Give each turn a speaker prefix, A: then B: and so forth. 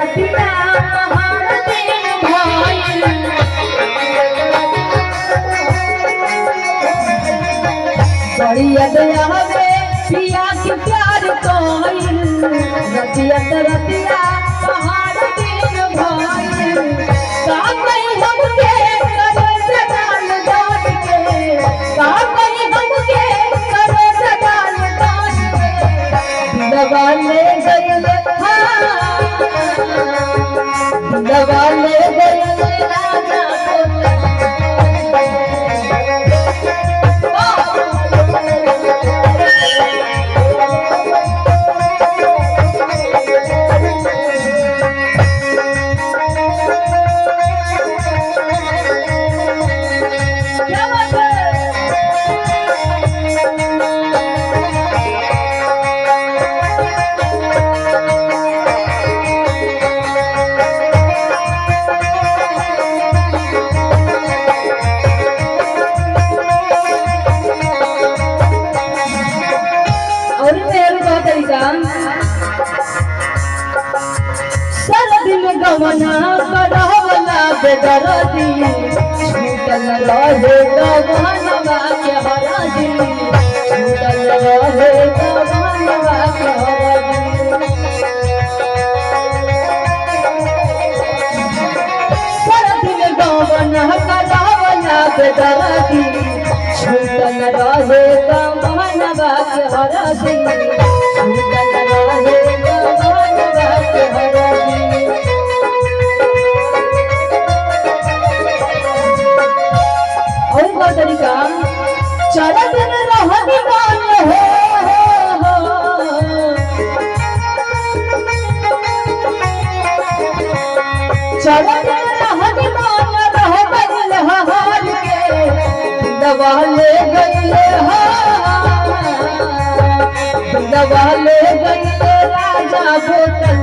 A: रतिया पहाड़ दिन भइल बड़ी याद आवे पिया के प्यार कोइल रतिया रतिया पहाड़ दिन भइल का कहीं हमके करे सदाल डाल के का कहीं हमके करे सदाल डाल के दबा ले गइले दबा ले गइले राजा गवना करवला बेदरदी छूटल रहे गवनवा के हरदी छूटल रहे गवनवा के हरदी सरदिन गवना करवला बेदरदी छूटल रहे गवनवा के हरदी छूटल रहे गवनवा के हरदी तरीका चरत न रहनी मान हो चरत न रहनी मान रह गइल हार के दबा ले गइले दबा ले गइले राजा बोतल